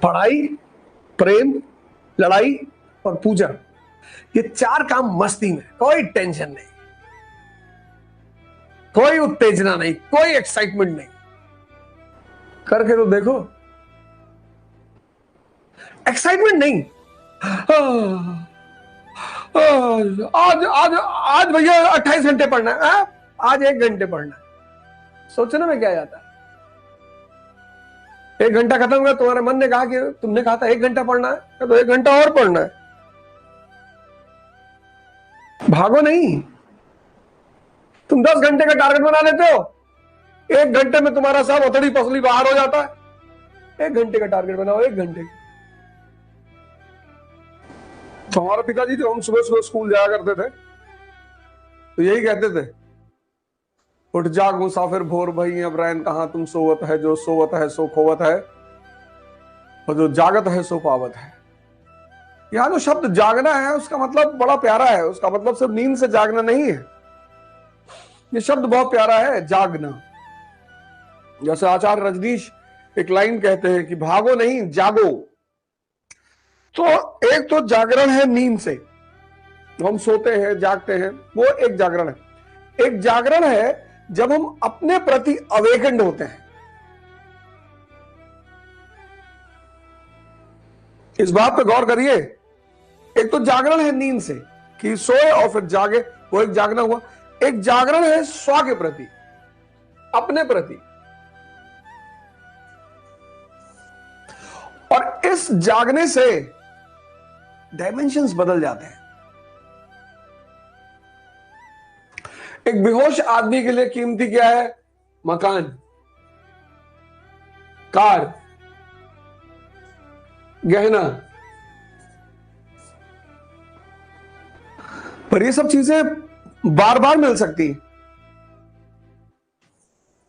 पढ़ाई, प्रेम, लड़ाई और पूजा, ये 4 काम मस्ती में, कोई टेंशन नहीं, कोई उत्तेजना नहीं, कोई एक्साइटमेंट नहीं। करके तो देखो, एक्साइटमेंट नहीं। आज आज आज भैया 28 घंटे पढ़ना है, आज 1 घंटे पढ़ना है। सोचने में क्या जाता है? 1 घंटा खत्म हुआ, तुम्हारे मन ने कहा कि तुमने कहा था 1 घंटा पढ़ना है, तो 1 घंटा और पढ़ना है। भागो नहीं, तुम 10 घंटे का टारगेट बना लेते हो, 1 घंटे में तुम्हारा सब उथड़ी पसली बाहर हो जाता है। 1 घंटे का टारगेट बनाओ, 1 घंटे। तो हमारे पिताजी थे, हम सुबह सुबह स्कूल जाया करते थे, तो यही कहते थे, उठ जाग मुसाफिर भोर भई, अब रैन कहां तुम सोवत है, जो सोवत है सो खोवत है, और जो जागत है सो पावत है। यहां जो शब्द जागना है, उसका मतलब बड़ा प्यारा है। उसका मतलब सिर्फ नींद से जागना नहीं है, ये शब्द बहुत प्यारा है, जागना। जैसे आचार्य रजनीश एक लाइन कहते हैं कि भागो नहीं, जागो। तो एक तो जागरण है नींद से, हम सोते हैं जागते हैं, वो एक जागरण है। एक जागरण है जब हम अपने प्रति अवेकेंड होते हैं। इस बात पे गौर करिए, एक तो जागरण है नींद से कि सोए और फिर जागे, वो एक जागना हुआ। एक जागरण है स्व के प्रति, अपने प्रति। और इस जागने से डायमेंशंस बदल जाते हैं। एक बेहोश आदमी के लिए कीमती क्या है? मकान, कार, गहना। पर ये सब चीजें बार बार मिल सकती।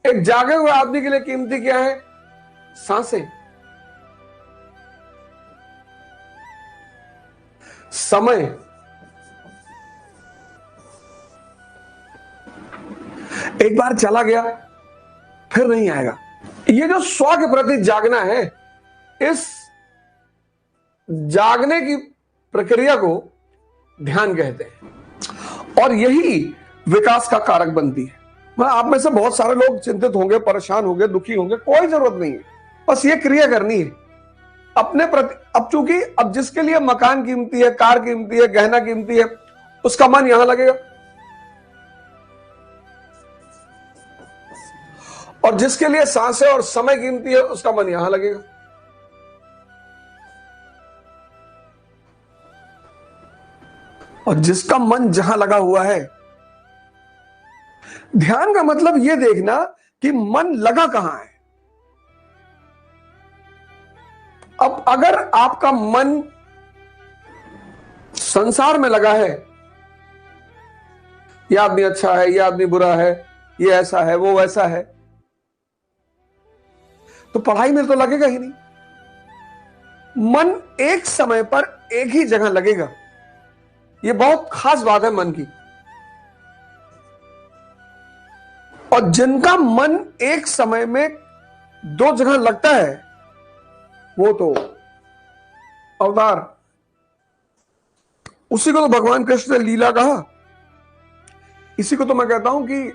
एक जागे हुए आदमी के लिए कीमती क्या है? सांसें, समय। एक बार चला गया फिर नहीं आएगा। ये जो स्व के प्रति जागना है, इस जागने की प्रक्रिया को ध्यान कहते हैं, और यही विकास का कारक बनती है। आप में से बहुत सारे लोग चिंतित होंगे, परेशान होंगे, दुखी होंगे, कोई जरूरत नहीं है, बस ये क्रिया करनी है अपने प्रति। अब चूंकि अब जिसके लिए मकान कीमती है, कार कीमती है, गहना कीमती है, उसका मन यहां लगेगा, और जिसके लिए सांसें और समय कीमती है, उसका मन यहां लगेगा। और जिसका मन जहां लगा हुआ है, ध्यान का मतलब यह देखना कि मन लगा कहां है। अब अगर आपका मन संसार में लगा है, यह आदमी अच्छा है, यह आदमी बुरा है, ये ऐसा है, वो वैसा है, तो पढ़ाई में तो लगेगा ही नहीं। मन एक समय पर एक ही जगह लगेगा, यह बहुत खास बात है मन की। और जिनका मन एक समय में 2 जगह लगता है, वो तो अवतार। उसी को तो भगवान कृष्ण ने लीला कहा। इसी को तो मैं कहता हूं कि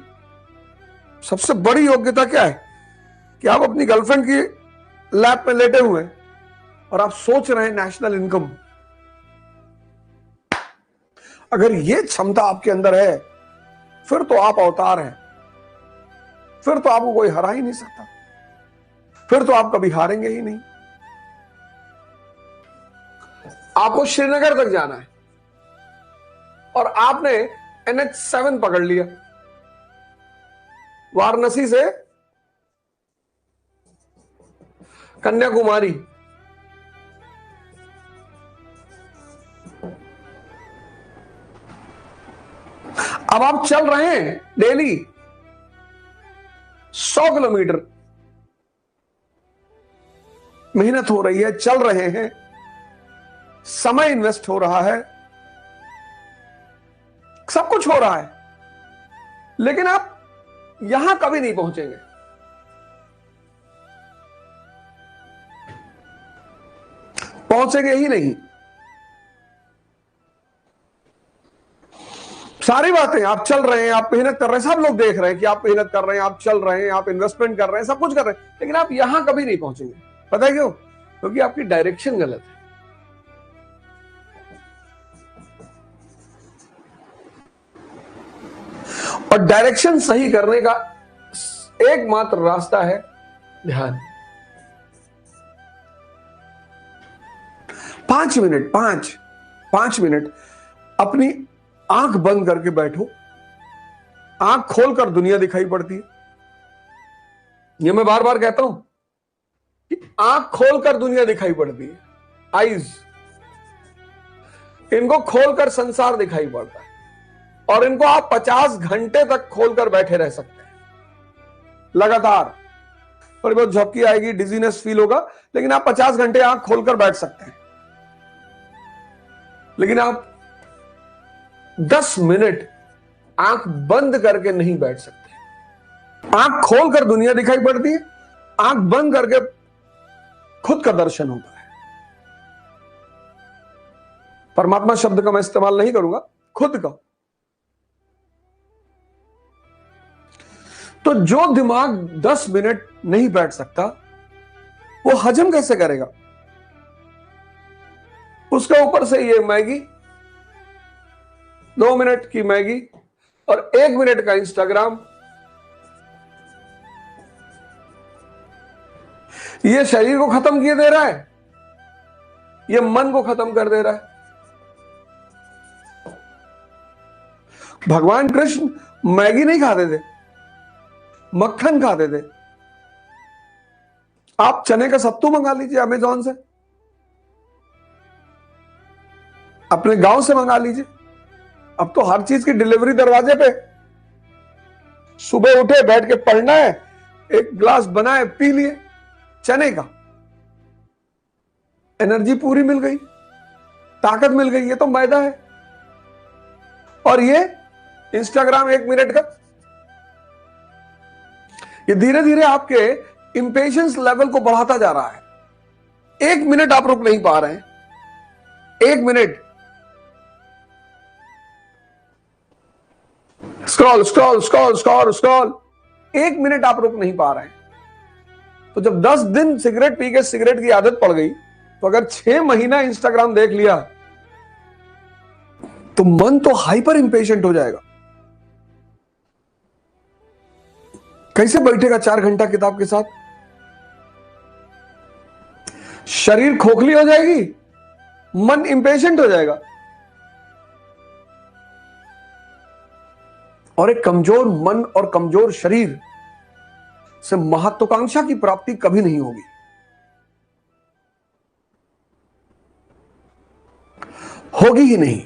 सबसे बड़ी योग्यता क्या है कि आप अपनी गर्लफ्रेंड की लैप में लेटे हुए हैं और आप सोच रहे हैं नेशनल इनकम। अगर यह क्षमता आपके अंदर है, फिर तो आप अवतार हैं, फिर तो आपको कोई हरा ही नहीं सकता, फिर तो आप कभी हारेंगे ही नहीं। आपको श्रीनगर तक जाना है और आपने NH7 पकड़ लिया, वाराणसी से कन्याकुमारी। अब आप चल रहे हैं डेली 100 किलोमीटर, मेहनत हो रही है, चल रहे हैं, समय इन्वेस्ट हो रहा है, सब कुछ हो रहा है, लेकिन आप यहां कभी नहीं पहुंचेंगे। पहुंचेंगे ही नहीं। सारी बातें आप चल रहे हैं, आप मेहनत कर रहे हैं, सब लोग देख रहे हैं कि आप मेहनत कर रहे हैं, आप चल रहे हैं, आप इन्वेस्टमेंट कर रहे हैं, सब कुछ कर रहे हैं, लेकिन आप यहां कभी नहीं पहुंचेंगे। पता है क्यों? क्योंकि आपकी डायरेक्शन गलत है। और डायरेक्शन सही करने का एकमात्र रास्ता है ध्यान। 5 मिनट अपनी आंख बंद करके बैठो। आंख खोलकर दुनिया दिखाई पड़ती है। ये मैं बार बार कहता हूं कि आंख खोलकर दुनिया दिखाई पड़ती है। आईज, इनको खोलकर संसार दिखाई पड़ता है, और इनको आप 50 घंटे तक खोलकर बैठे रह सकते हैं लगातार। थोड़ी बहुत झपकी आएगी, डिजीनेस फील होगा, लेकिन आप 50 घंटे आंख खोलकर बैठ सकते हैं। लेकिन आप 10 मिनट आंख बंद करके नहीं बैठ सकते। आंख खोलकर दुनिया दिखाई पड़ती है, आंख बंद करके खुद का दर्शन होता है। परमात्मा शब्द का मैं इस्तेमाल नहीं करूंगा, खुद का। तो जो दिमाग 10 मिनट नहीं बैठ सकता, वो हजम कैसे करेगा? उसके ऊपर से ये मैगी, 2 मिनट की मैगी और 1 मिनट का इंस्टाग्राम, ये शरीर को खत्म किए दे रहा है, ये मन को खत्म कर दे रहा है। भगवान कृष्ण मैगी नहीं खाते थे, मक्खन खाते थे। आप चने का सत्तू मंगा लीजिए अमेजॉन से, अपने गांव से मंगा लीजिए। अब तो हर चीज की डिलीवरी दरवाजे पे। सुबह उठे, बैठ के पढ़ना है, एक गिलास बनाए, पी लिए चने का, एनर्जी पूरी मिल गई, ताकत मिल गई। ये तो मैदा है। और ये इंस्टाग्राम 1 मिनट का, ये धीरे धीरे आपके इंपेशेंस लेवल को बढ़ाता जा रहा है। 1 मिनट आप रुक नहीं पा रहे हैं। 1 minute scroll scroll scroll scroll scroll, 1 minute आप रुक नहीं पा रहे हैं। तो जब 10 दिन सिगरेट पी के सिगरेट की आदत पड़ गई, तो अगर 6 महीना इंस्टाग्राम देख लिया, तो मन तो हाइपर इंपेशेंट हो जाएगा। कैसे बैठेगा 4 घंटा किताब के साथ? शरीर खोखली हो जाएगी, मन इंपेशेंट हो जाएगा, और एक कमजोर मन और कमजोर शरीर से महत्वाकांक्षा की प्राप्ति कभी नहीं होगी। होगी ही नहीं।